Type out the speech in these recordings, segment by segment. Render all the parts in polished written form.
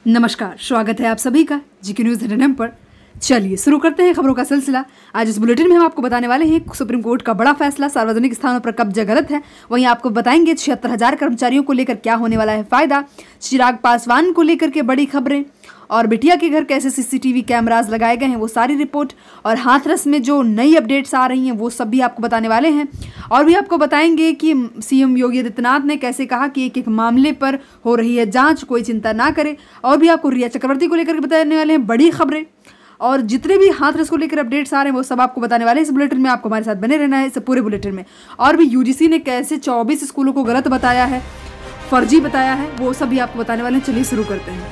नमस्कार, स्वागत है आप सभी का जीके न्यूज एनएम पर। चलिए शुरू करते हैं खबरों का सिलसिला। आज इस बुलेटिन में हम आपको बताने वाले हैं सुप्रीम कोर्ट का बड़ा फैसला, सार्वजनिक स्थानों पर कब्जा गलत है। वहीं आपको बताएंगे 76,000 कर्मचारियों को लेकर क्या होने वाला है फायदा, चिराग पासवान को लेकर के बड़ी खबरें, और बिटिया के घर कैसे सीसीटीवी कैमराज लगाए गए हैं वो सारी रिपोर्ट, और हाथरस में जो नई अपडेट्स आ रही हैं वो सब भी आपको बताने वाले हैं। और भी आपको बताएंगे कि सीएम योगी आदित्यनाथ ने कैसे कहा कि एक एक मामले पर हो रही है जांच, कोई चिंता ना करे। और भी आपको रिया चक्रवर्ती को लेकर बताने वाले हैं बड़ी खबरें, और जितने भी हाथरस को लेकर अपडेट्स आ रहे हैं वो सब आपको बताने वाले हैं इस बुलेटिन में। आपको हमारे साथ बने रहना है इस पूरे बुलेटिन में। और भी यूजीसी ने कैसे 24 स्कूलों को गलत बताया है, फर्जी बताया है, वो सब भी आपको बताने वाले हैं। चलिए शुरू करते हैं।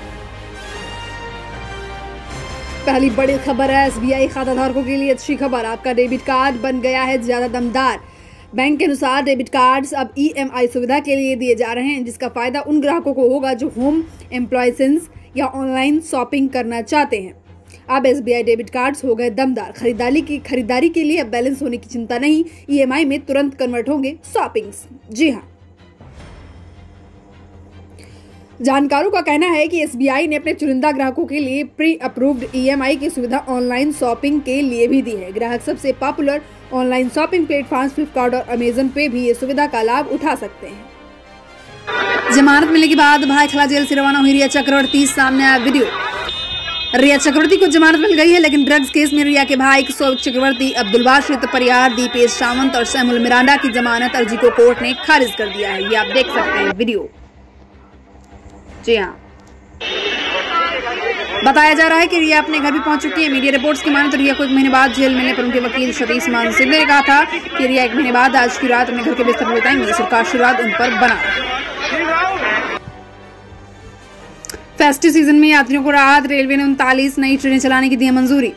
पहली बड़ी खबर है एसबीआई खाता धारकों के लिए अच्छी खबर, आपका डेबिट कार्ड बन गया है ज्यादा दमदार। बैंक के अनुसार डेबिट कार्ड्स अब ईएमआई सुविधा के लिए दिए जा रहे हैं, जिसका फायदा उन ग्राहकों को होगा जो होम एम्प्लॉयसेंस या ऑनलाइन शॉपिंग करना चाहते हैं। अब एसबीआई डेबिट कार्ड्स हो गए दमदार। खरीदारी के लिए अब बैलेंस होने की चिंता नहीं, ईएमआई में तुरंत कन्वर्ट होंगे शॉपिंग्स। जी हाँ, जानकारों का कहना है कि एसबीआई ने अपने चुनिंदा ग्राहकों के लिए प्री अप्रूव्ड ईएमआई की सुविधा ऑनलाइन शॉपिंग के लिए भी दी है। ग्राहक सबसे popular online shopping platform Flipkart और अमेजन पे भी ये सुविधा का लाभ उठा सकते हैं। जमानत मिलने के बाद भाईखला जेल से रवाना हुई रिया चक्रवर्ती, सामने आया वीडियो। रिया चक्रवर्ती को जमानत मिल गई है, लेकिन ड्रग्स केस में रिया के भाई किशोर चक्रवर्ती, अब्दुलबासित परियार, दीपेश सावंत और सैमुल मिरांडा की जमानत अर्जी को कोर्ट ने खारिज कर दिया है। ये आप देख सकते हैं वीडियो। जी हाँ, बताया जा रहा है कि रिया अपने घर भी पहुंच चुकी है। मीडिया रिपोर्ट्स की माने तो रिया को 1 महीने बाद जेल मिलने पर उनके वकील सतीश मान सिंह ने कहा था कि रिया 1 महीने बाद आज की रात अपने घर के बिस्तर पर बिताएंगी। सरकार आशीर्वाद उन पर बना। फेस्टिव सीजन में यात्रियों को राहत, रेलवे ने 39 नई ट्रेनें चलाने की दी है मंजूरी।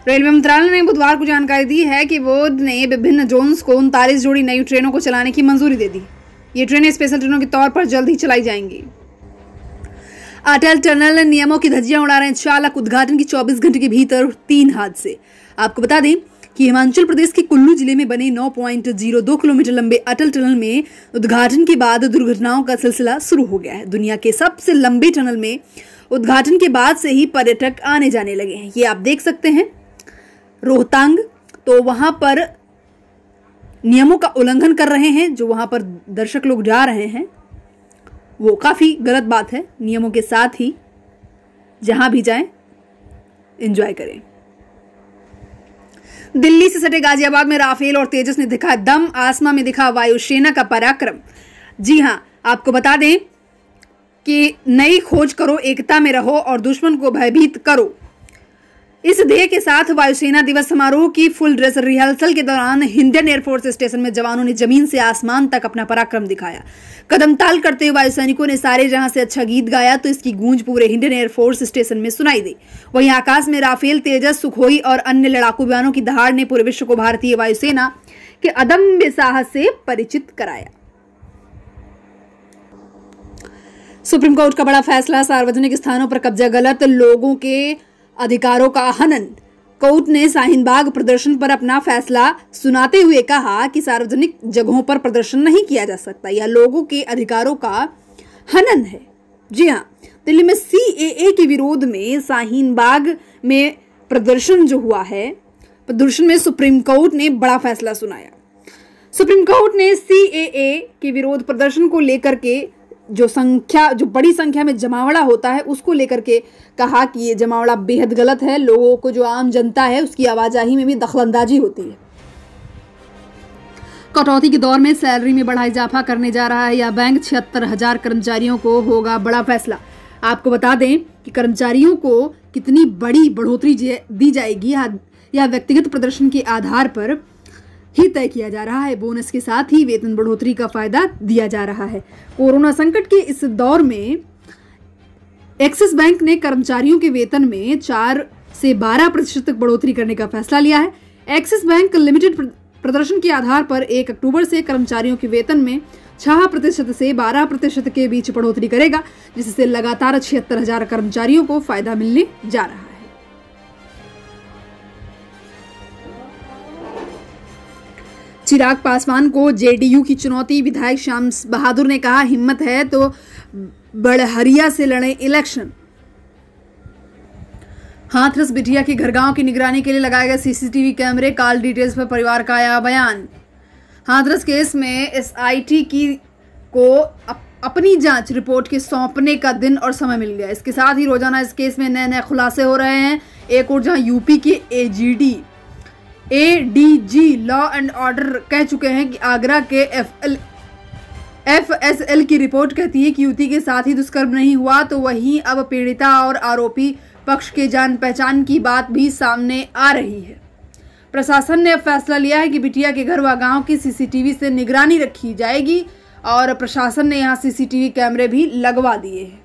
रेलवे मंत्रालय ने बुधवार को जानकारी दी है कि बोर्ड ने विभिन्न जोन्स को 39 जोड़ी नई ट्रेनों को चलाने की मंजूरी दे दी। ये ट्रेनें स्पेशल ट्रेनों के तौर पर जल्द ही चलाई जाएंगी। अटल टनल नियमों की धज्जियां उड़ा रहे हैं चालक, उद्घाटन की 24 घंटे के भीतर 3 हादसे। आपको बता दें कि हिमाचल प्रदेश के कुल्लू जिले में बने 9.02 किलोमीटर लंबे अटल टनल में उद्घाटन के बाद दुर्घटनाओं का सिलसिला शुरू हो गया है। दुनिया के सबसे लंबे टनल में उद्घाटन के बाद से ही पर्यटक आने जाने लगे हैं। ये आप देख सकते हैं रोहतांग, तो वहां पर नियमों का उल्लंघन कर रहे हैं। जो वहां पर दर्शक लोग जा रहे हैं वो काफी गलत बात है। नियमों के साथ ही जहां भी जाएं एंजॉय करें। दिल्ली से सटे गाजियाबाद में राफेल और तेजस ने दिखा दम, आसमां में दिखा वायुसेना का पराक्रम। जी हां, आपको बता दें कि नई खोज करो, एकता में रहो और दुश्मन को भयभीत करो। इस ध्येय के साथ वायुसेना दिवस समारोह की फुल ड्रेस रिहर्सल के दौरान इंडियन एयरफोर्स स्टेशन में जवानों ने जमीन से आसमान तक अपना पराक्रम दिखाया। कदम ताल करते हुए वायुसैनिकों ने सारे जहां से अच्छा गीत गाया, तो इसकी गूंज पूरे इंडियन एयरफोर्स स्टेशन में सुनाई दी। वहीं आकाश में राफेल, तेजस, सुखोई और अन्य लड़ाकू विमानों की दहाड़ ने पूरे विश्व को भारतीय वायुसेना के अदम्य साहस से परिचित कराया। सुप्रीम कोर्ट का बड़ा फैसला, सार्वजनिक स्थानों पर कब्जा गलत, लोगों के अधिकारों का हनन। कोर्ट ने शाहीन बाग प्रदर्शन पर अपना फैसला सुनाते हुए कहा कि सार्वजनिक जगहों पर प्रदर्शन नहीं किया जा सकता, यह लोगों के अधिकारों का हनन है। जी हाँ, दिल्ली में सीएए के विरोध में शाहीन बाग में प्रदर्शन जो हुआ है, प्रदर्शन में सुप्रीम कोर्ट ने बड़ा फैसला सुनाया। सुप्रीम कोर्ट ने सीएए के विरोध प्रदर्शन को लेकर के जो बड़ी संख्या में जमावड़ा होता है उसको लेकर के कहा कि ये जमावड़ा बेहद गलत है। लोगों को, जो आम जनता है, उसकी आवाजाही में भी दखलंदाजी होती है। कटौती के दौर में सैलरी में बड़ा इजाफा करने जा रहा है या बैंक, 76,000 कर्मचारियों को होगा बड़ा फैसला। आपको बता दें कि कर्मचारियों को कितनी बड़ी बढ़ोतरी दी जाएगी या व्यक्तिगत प्रदर्शन के आधार पर ही तय किया जा रहा है। बोनस के साथ ही वेतन बढ़ोतरी का फायदा दिया जा रहा है। कोरोना संकट के इस दौर में एक्सिस बैंक ने कर्मचारियों के वेतन में 4 से 12% तक बढ़ोतरी करने का फैसला लिया है। एक्सिस बैंक लिमिटेड प्रदर्शन के आधार पर 1 अक्टूबर से कर्मचारियों के वेतन में 6% से 12% के बीच बढ़ोतरी करेगा, जिससे लगातार 76,000 कर्मचारियों को फायदा मिलने जा रहा है। चिराग पासवान को जेडीयू की चुनौती, विधायक श्याम बहादुर ने कहा हिम्मत है तो बड़हरिया से लड़े इलेक्शन। हाथरस बिटिया के घर गांव की निगरानी के लिए लगाए गए सीसीटीवी कैमरे, कॉल डिटेल्स पर परिवार का आया बयान। हाथरस केस में एसआईटी को अपनी जांच रिपोर्ट के सौंपने का दिन और समय मिल गया। इसके साथ ही रोजाना इस केस में नए नए खुलासे हो रहे हैं। एक और जहां यूपी के एडीजी लॉ एंड ऑर्डर कह चुके हैं कि आगरा के एफएसएल की रिपोर्ट कहती है कि युवती के साथ ही दुष्कर्म नहीं हुआ, तो वहीं अब पीड़िता और आरोपी पक्ष के जान पहचान की बात भी सामने आ रही है। प्रशासन ने अब फैसला लिया है कि बिटिया के घर व गांव की सीसीटीवी से निगरानी रखी जाएगी और प्रशासन ने यहां सीसीटीवी कैमरे भी लगवा दिए हैं।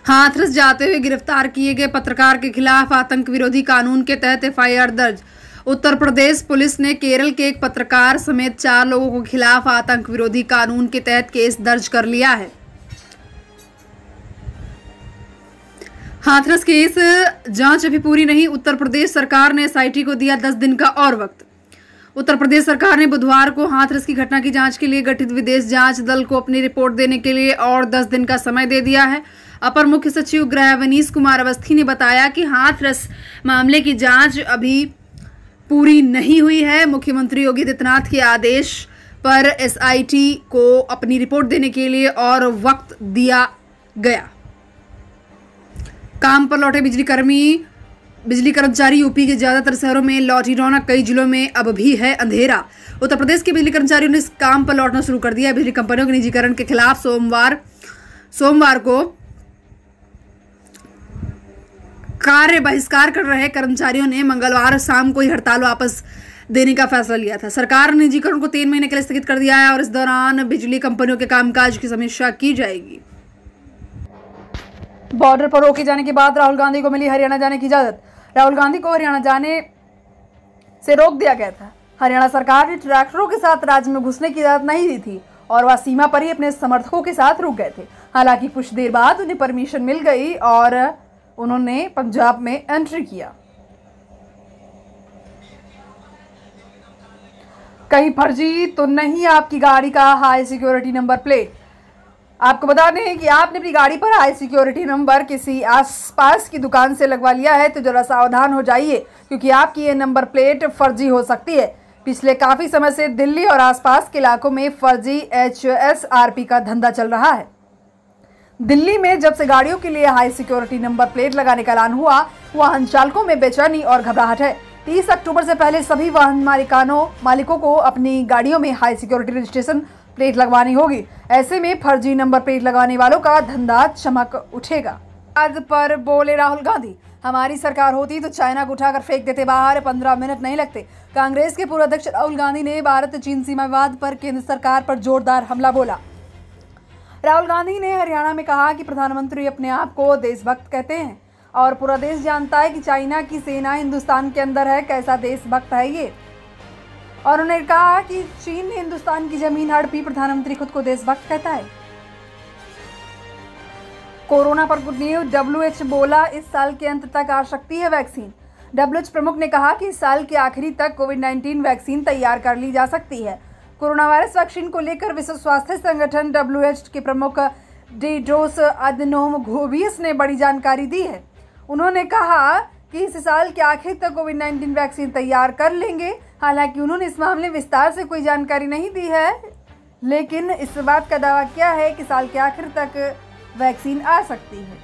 हाथरस जाते हुए गिरफ्तार किए गए पत्रकार के खिलाफ आतंक विरोधी कानून के तहत एफआईआर दर्ज। उत्तर प्रदेश पुलिस ने केरल के एक पत्रकार समेत 4 लोगों के खिलाफ आतंक विरोधी कानून के तहत केस दर्ज कर लिया है। हाथरस केस जांच अभी पूरी नहीं। उत्तर प्रदेश सरकार ने एसआईटी को दिया 10 दिन का और वक्त। उत्तर प्रदेश सरकार ने बुधवार को हाथरस की घटना की जांच के लिए गठित विदेश जांच दल को अपनी रिपोर्ट देने के लिए और 10 दिन का समय दे दिया है। अपर मुख्य सचिव गृह अवनीश कुमार अवस्थी ने बताया कि हाथरस मामले की जांच अभी पूरी नहीं हुई है। मुख्यमंत्री योगी आदित्यनाथ के आदेश पर एसआईटी को अपनी रिपोर्ट देने के लिए और वक्त दिया गया। काम पर लौटे बिजली कर्मचारी। यूपी के ज्यादातर शहरों में लौटी रौनक, कई जिलों में अब भी है अंधेरा। उत्तर प्रदेश के बिजली कर्मचारियों ने इस काम पर लौटना शुरू कर दिया। बिजली कंपनियों के निजीकरण के खिलाफ सोमवार को कार्य बहिष्कार कर रहे कर्मचारियों ने मंगलवार शाम को ही हड़ताल वापस देने का फैसला लिया था। सरकार ने निजीकरण को 3 महीने के लिए स्थगित कर दिया है और इस दौरान बिजली कंपनियों के कामकाज की समीक्षा की जाएगी। बॉर्डर पर रोके जाने के बाद राहुल गांधी को मिली हरियाणा जाने की इजाजत। राहुल गांधी को हरियाणा जाने से रोक दिया गया था। हरियाणा सरकार ने ट्रैक्टरों के साथ राज्य में घुसने की इजाजत नहीं दी थी और वह सीमा पर ही अपने समर्थकों के साथ रुक गए थे। हालांकि कुछ देर बाद उन्हें परमिशन मिल गई और उन्होंने पंजाब में एंट्री किया। कहीं फर्जी तो नहीं आपकी गाड़ी का हाई सिक्योरिटी नंबर प्लेट। आपको बता दें कि आपने अपनी गाड़ी पर हाई सिक्योरिटी नंबर किसी आसपास की दुकान से लगवा लिया है तो जरा सावधान हो जाइए, क्योंकि आपकी ये नंबर प्लेट फर्जी हो सकती है। पिछले काफी समय से दिल्ली और आसपास के इलाकों में फर्जी HSRP का धंधा चल रहा है। दिल्ली में जब से गाड़ियों के लिए हाई सिक्योरिटी नंबर प्लेट लगाने का ऐलान हुआ, वाहन चालकों में बेचैनी और घबराहट है। 30 अक्टूबर से पहले सभी वाहन मालिकों को अपनी गाड़ियों में हाई सिक्योरिटी रजिस्ट्रेशन प्लेट लगवानी होगी। ऐसे में फर्जी नंबर प्लेट लगाने वालों का धंधा चमक उठेगा। आज पर बोले राहुल गांधी, हमारी सरकार होती तो चाइना को उठाकर फेंक देते बाहर, 15 मिनट नहीं लगते। कांग्रेस के पूर्व अध्यक्ष राहुल गांधी ने भारत चीन सीमा विवाद पर केंद्र सरकार पर जोरदार हमला बोला। राहुल गांधी ने हरियाणा में कहा कि प्रधानमंत्री अपने आप को देशभक्त कहते हैं और पूरा देश जानता है कि चाइना की सेना हिंदुस्तान के अंदर है। कैसा देशभक्त है ये। और उन्होंने कहा कि चीन ने हिंदुस्तान की जमीन हड़पी, प्रधानमंत्री खुद को देशभक्त कहता है। कोरोना पर गुड न्यूज, WHO बोला इस साल के अंत तक आ सकती है वैक्सीन। WHO प्रमुख ने कहा कि इस साल के आखिरी तक कोविड-19 वैक्सीन तैयार कर ली जा सकती है। कोरोना वायरस वैक्सीन को लेकर विश्व स्वास्थ्य संगठन WHO के प्रमुख टेड्रोस अधनोम घेब्रेयेसस ने बड़ी जानकारी दी है। उन्होंने कहा कि इस साल के आखिर तक कोविड-19 वैक्सीन तैयार कर लेंगे। हालांकि उन्होंने इस मामले में विस्तार से कोई जानकारी नहीं दी है, लेकिन इस बात का दावा किया है कि साल के आखिर तक वैक्सीन आ सकती है।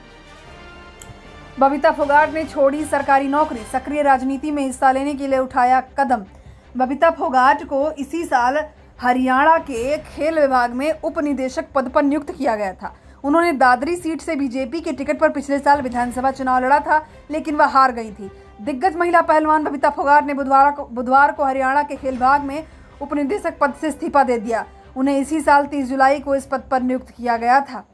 बबीता फोगाट ने छोड़ी सरकारी नौकरी, सक्रिय राजनीति में हिस्सा लेने के लिए उठाया कदम। बबीता फोगाट को इसी साल हरियाणा के खेल विभाग में उप निदेशक पद पर नियुक्त किया गया था। उन्होंने दादरी सीट से बीजेपी के टिकट पर पिछले साल विधानसभा चुनाव लड़ा था, लेकिन वह हार गई थी। दिग्गज महिला पहलवान बबीता फोगाट ने बुधवार को हरियाणा के खेल विभाग में उप निदेशक पद से इस्तीफा दे दिया। उन्हें इसी साल 30 जुलाई को इस पद पर नियुक्त किया गया था।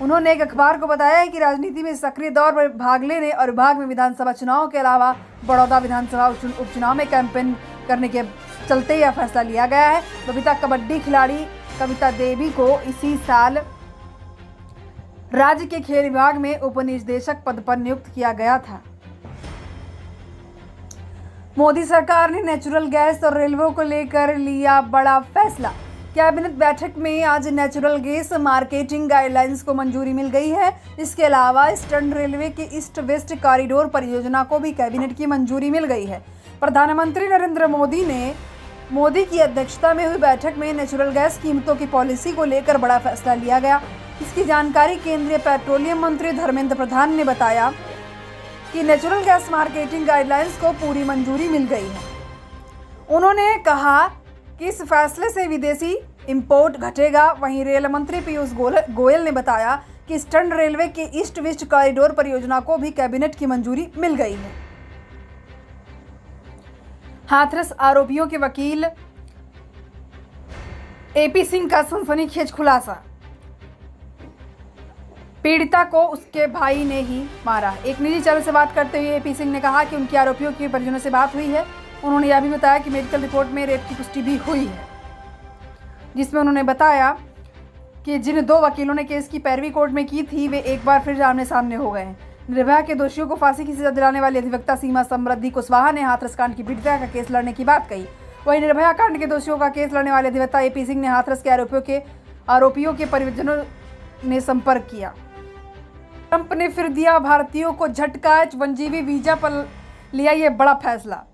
उन्होंने एक अखबार को बताया कि राजनीति में सक्रिय दौर पर भाग लेने और विभाग में विधानसभा चुनाव के अलावा बड़ौदा विधानसभा उपचुनाव में कैंपेन करने के चलते यह फैसला लिया गया है। बबीता कबड्डी खिलाड़ी कविता देवी को इसी साल राज्य के खेल विभाग में उप निदेशक पद पर नियुक्त किया गया था। मोदी सरकार ने नेचुरल गैस और रेलवे को लेकर लिया बड़ा फैसला। कैबिनेट बैठक में आज नेचुरल गैस मार्केटिंग गाइडलाइंस को मंजूरी मिल गई है। इसके अलावा ईस्टर्न रेलवे के ईस्ट वेस्ट कॉरिडोर परियोजना को भी कैबिनेट की मंजूरी मिल गई है। प्रधानमंत्री नरेंद्र मोदी की अध्यक्षता में हुई बैठक में नेचुरल गैस कीमतों की पॉलिसी को लेकर बड़ा फैसला लिया गया। इसकी जानकारी केंद्रीय पेट्रोलियम मंत्री धर्मेंद्र प्रधान ने बताया कि नेचुरल गैस मार्केटिंग गाइडलाइंस को पूरी मंजूरी मिल गई है। उन्होंने कहा कि इस फैसले से विदेशी इंपोर्ट घटेगा। वहीं रेल मंत्री पीयूष गोयल ने बताया कि ईस्टर्न रेलवे के ईस्ट वेस्ट कॉरिडोर परियोजना को भी कैबिनेट की मंजूरी मिल गई है। हाथरस आरोपियों के वकील एपी सिंह का सनसनीखेज खुलासा, पीड़िता को उसके भाई ने ही मारा। एक निजी चैनल से बात करते हुए एपी सिंह ने कहा कि उनके आरोपियों के परिजनों से बात हुई है। उन्होंने यह भी बताया कि मेडिकल रिपोर्ट में रेप की पुष्टि भी हुई है, जिसमें उन्होंने बताया कि जिन 2 वकीलों ने केस की पैरवी कोर्ट में की थी, वे एक बार फिर आमने सामने हो गए हैं। निर्भया के दोषियों को फांसी की सजा दिलाने वाली अधिवक्ता सीमा समृद्धि कुशवाहा ने हाथरस कांड की पीड़िता का केस लड़ने की बात कही। वहीं निर्भया कांड के दोषियों का केस लड़ने वाले अधिवक्ता एपी सिंह ने हाथरस के आरोपियों के परिजनों ने संपर्क किया। ट्रंप ने फिर दिया भारतीयों को झटका, H1B वीजा पर लिया ये बड़ा फैसला।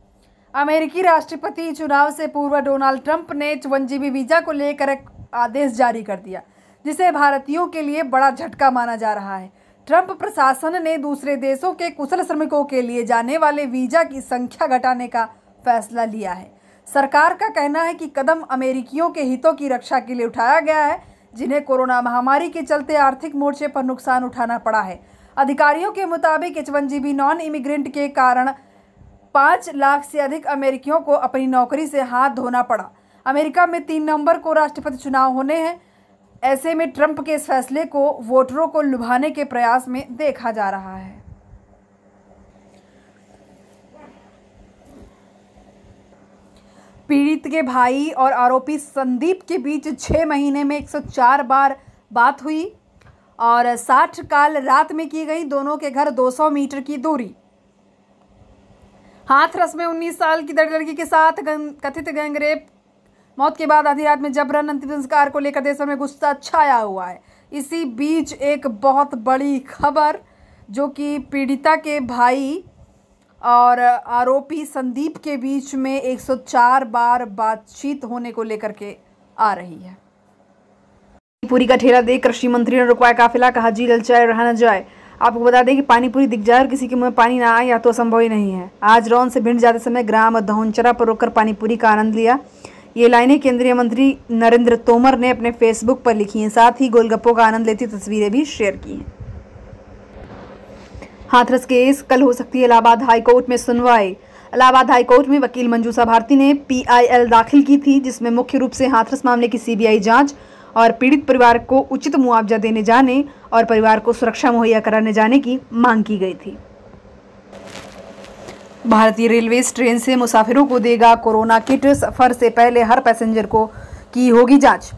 अमेरिकी राष्ट्रपति चुनाव से पूर्व डोनाल्ड ट्रंप ने H1B वीजा को लेकर एक आदेश जारी कर दिया, जिसे भारतीयों के लिए बड़ा झटका माना जा रहा है। ट्रंप प्रशासन ने दूसरे देशों के कुशल श्रमिकों के लिए जाने वाले वीजा की संख्या घटाने का फैसला लिया है। सरकार का कहना है कि कदम अमेरिकियों के हितों की रक्षा के लिए उठाया गया है, जिन्हें कोरोना महामारी के चलते आर्थिक मोर्चे पर नुकसान उठाना पड़ा है। अधिकारियों के मुताबिक H1B नॉन इमिग्रेंट के कारण 5 लाख से अधिक अमेरिकियों को अपनी नौकरी से हाथ धोना पड़ा। अमेरिका में 3 नवंबर को राष्ट्रपति चुनाव होने हैं। ऐसे में ट्रंप के इस फैसले को वोटरों को लुभाने के प्रयास में देखा जा रहा है। पीड़ित के भाई और आरोपी संदीप के बीच 6 महीने में 104 बार बात हुई और 60 कॉल रात में की गई। दोनों के घर 200 मीटर की दूरी। हाथरस में 19 साल की लड़की के साथ कथित गैंगरेप, मौत के बाद आधी रात में जबरन अंतिम संस्कार को लेकर देश भर में गुस्सा छाया हुआ है। इसी बीच एक बहुत बड़ी खबर जो कि पीड़िता के भाई और आरोपी संदीप के बीच में 104 बार बातचीत होने को लेकर के आ रही है। पूरी का ठेला देख कृषि मंत्री ने रुकवाया काफिला, कहा जी ललचाए रहा न जाए। आपको बता दें कि पानीपुरी दिख जाए और किसी के मुंह में पानी ना आए, या तो असंभव ही नहीं है। आज रौन से भिंड जाते समय ग्राम धौनचरा पर रुककर पानीपुरी का आनंद लिया। ये लाइनें केंद्रीय मंत्री नरेंद्र तोमर ने अपने फेसबुक पर लिखी हैं। साथ ही गोलगप्पों का आनंद लेती तस्वीरें भी शेयर की हैं। हाथरस केस कल हो सकती है इलाहाबाद हाईकोर्ट में सुनवाई। इलाहाबाद हाईकोर्ट में वकील मंजूषा भारती ने PIL दाखिल की थी, जिसमें मुख्य रूप से हाथरस मामले की CBI जांच और पीड़ित परिवार को उचित मुआवजा देने जाने और परिवार को सुरक्षा मुहैया कराने जाने की मांग की गई थी। भारतीय रेलवे ट्रेन से मुसाफिरों को देगा कोरोना किट। सफर से पहले हर पैसेंजर को की होगी जांच।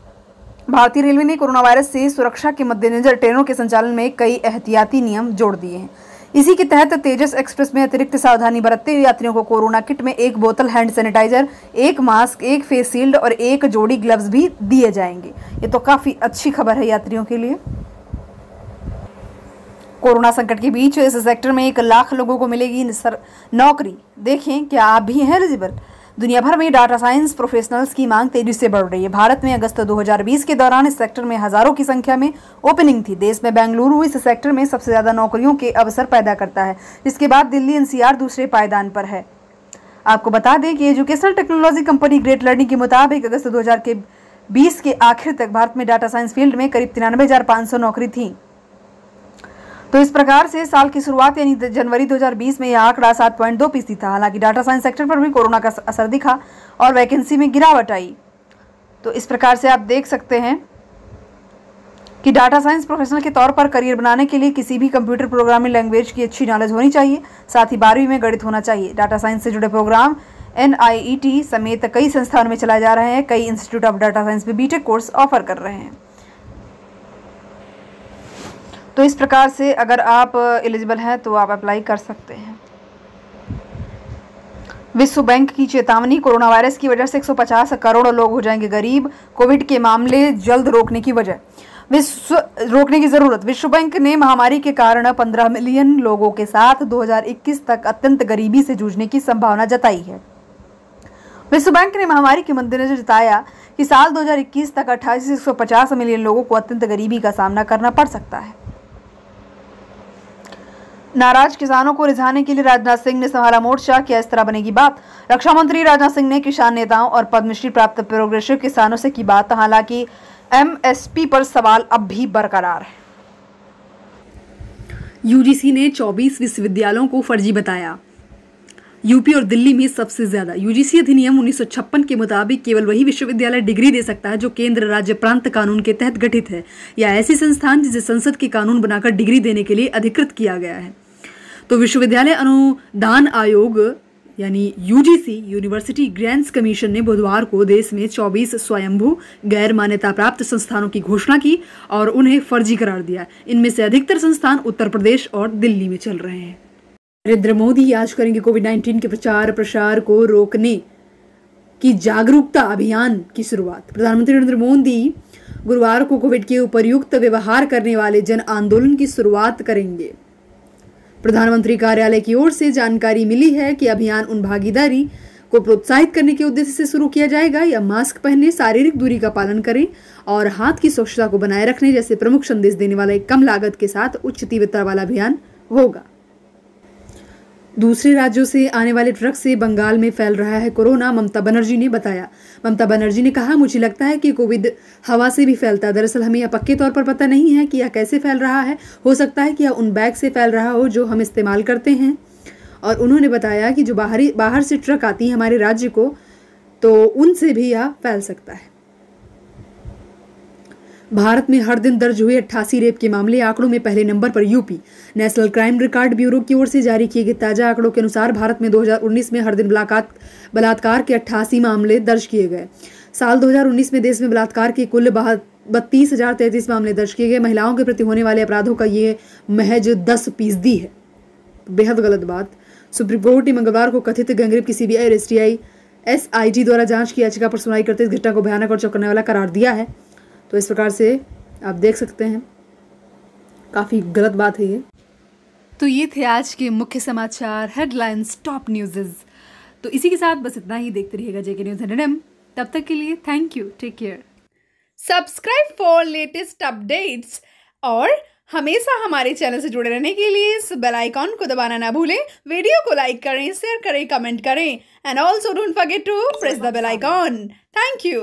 भारतीय रेलवे ने कोरोना वायरस से सुरक्षा के मद्देनजर ट्रेनों के संचालन में कई एहतियाती नियम जोड़ दिए हैं। इसी के तहत तेजस एक्सप्रेस में अतिरिक्त सावधानी बरतते हुए यात्रियों को कोरोना किट में 1 बोतल hand sanitizer, 1 mask, 1 face shield और 1 जोड़ी ग्लव्स भी दिए जाएंगे। ये तो काफी अच्छी खबर है यात्रियों के लिए। कोरोना संकट के बीच इस सेक्टर में 1 लाख लोगों को मिलेगी नौकरी। देखें क्या आप भी हैं एलिजिबल। दुनिया भर में डाटा साइंस प्रोफेशनल्स की मांग तेजी से बढ़ रही है। भारत में अगस्त 2020 के दौरान इस सेक्टर में हजारों की संख्या में ओपनिंग थी। देश में बेंगलुरु इस सेक्टर में सबसे ज्यादा नौकरियों के अवसर पैदा करता है, जिसके बाद दिल्ली NCR दूसरे पायदान पर है। आपको बता दें कि educational technology company great learning के मुताबिक अगस्त 2020 के आखिर तक भारत में डाटा साइंस फील्ड में करीब 93,500 नौकरी थी। तो इस प्रकार से साल की शुरुआत यानी जनवरी 2020 में यह आंकड़ा 7.2% था। हालांकि डाटा साइंस सेक्टर पर भी कोरोना का असर दिखा और वैकेंसी में गिरावट आई। तो इस प्रकार से आप देख सकते हैं कि डाटा साइंस प्रोफेशनल के तौर पर करियर बनाने के लिए किसी भी कंप्यूटर प्रोग्रामिंग लैंग्वेज की अच्छी नॉलेज होनी चाहिए। साथ ही 12वीं में गणित होना चाहिए। डाटा साइंस से जुड़े प्रोग्राम NIET समेत कई संस्थानों में चलाए जा रहे हैं। कई इंस्टीट्यूट ऑफ डाटा साइंस में BTech कोर्स ऑफर कर रहे हैं। तो इस प्रकार से अगर आप एलिजिबल हैं तो आप अप्लाई कर सकते हैं। विश्व बैंक की चेतावनी, कोरोना वायरस की वजह से 150 करोड़ लोग हो जाएंगे गरीब, कोविड के मामले जल्द रोकने की जरूरत। विश्व बैंक ने महामारी के कारण 15 मिलियन लोगों के साथ 2021 तक अत्यंत गरीबी से जूझने की संभावना जताई है। विश्व बैंक ने महामारी के मद्देनजर जताया कि साल 2021 तक 28 से 150 मिलियन लोगों को अत्यंत गरीबी का सामना करना पड़ सकता है। नाराज किसानों को रिझाने के लिए राजनाथ सिंह ने संभाला मोर्चा, किया इस तरह बनेगी बात। रक्षा मंत्री राजनाथ सिंह ने किसान नेताओं और पद्मश्री प्राप्त प्रोग्रेसिव किसानों से की बात, हालांकि एमएसपी पर सवाल अब भी बरकरार है। यूजीसी ने 24 विश्वविद्यालयों को फर्जी बताया। यूपी और दिल्ली में सबसे ज्यादा। यूजीसी अधिनियम 1956 के मुताबिक केवल वही विश्वविद्यालय डिग्री दे सकता है जो केंद्र राज्य प्रांत कानून के तहत गठित है या ऐसी संस्थान जिसे संसद के कानून बनाकर डिग्री देने के लिए अधिकृत किया गया है। तो विश्वविद्यालय अनुदान आयोग यानी यूजीसी, यूनिवर्सिटी ग्रांट्स कमीशन ने बुधवार को देश में 24 स्वयंभू गैर मान्यता प्राप्त संस्थानों की घोषणा की और उन्हें फर्जी करार दिया। इनमें से अधिकतर संस्थान उत्तर प्रदेश और दिल्ली में चल रहे हैं। नरेंद्र मोदी आज करेंगे कोविड-19 के प्रचार प्रसार को रोकने की जागरूकता अभियान की शुरुआत। प्रधानमंत्री नरेंद्र मोदी गुरुवार को कोविड के उपर्युक्त व्यवहार करने वाले जन आंदोलन की शुरुआत करेंगे। प्रधानमंत्री कार्यालय की ओर से जानकारी मिली है कि अभियान उन भागीदारी को प्रोत्साहित करने के उद्देश्य से शुरू किया जाएगा या मास्क पहनने, शारीरिक दूरी का पालन करें और हाथ की स्वच्छता को बनाए रखने जैसे प्रमुख संदेश देने वाला एक कम लागत के साथ उच्च तीव्रता वाला अभियान होगा। दूसरे राज्यों से आने वाले ट्रक से बंगाल में फैल रहा है कोरोना, ममता बनर्जी ने बताया। ममता बनर्जी ने कहा, मुझे लगता है कि कोविड हवा से भी फैलता है। दरअसल हमें यह पक्के तौर पर पता नहीं है कि यह कैसे फैल रहा है। हो सकता है कि यह उन बैग से फैल रहा हो जो हम इस्तेमाल करते हैं। और उन्होंने बताया कि जो बाहर से ट्रक आती है हमारे राज्य को, तो उनसे भी यह फैल सकता है। भारत में हर दिन दर्ज हुए 88 रेप के मामले, आंकड़ों में पहले नंबर पर UP. National crime record bureau की ओर से जारी किए गए ताजा आंकड़ों के अनुसार भारत में 2019 में हर दिन बलात्कार के 88 मामले दर्ज किए गए। साल 2019 में देश में बलात्कार के कुल 32,033 मामले दर्ज किए गए। महिलाओं के प्रति होने वाले अपराधों का ये महज 10% है। बेहद गलत बात। सुप्रीम कोर्ट ने मंगलवार को कथित गैंगरेप की सीबीआई और एसआईटी द्वारा जांच की याचिका पर सुनवाई करते इस घटना को भयानक और चौंकाने वाला करार दिया है। तो इस प्रकार से आप देख सकते हैं, काफ़ी गलत बात है ये। तो ये थे आज के मुख्य समाचार, हेडलाइंस, टॉप न्यूज़। तो इसी के साथ बस इतना ही। देखते रहिएगा जेके न्यूज़ NM। तब तक के लिए thank you, take care. Subscribe for latest updates और हमेशा हमारे चैनल से जुड़े रहने के लिए इस बेल आइकॉन को दबाना ना भूलें। वीडियो को लाइक करें, शेयर करें, कमेंट करें and also don't forget to press the bell icon. Thank you.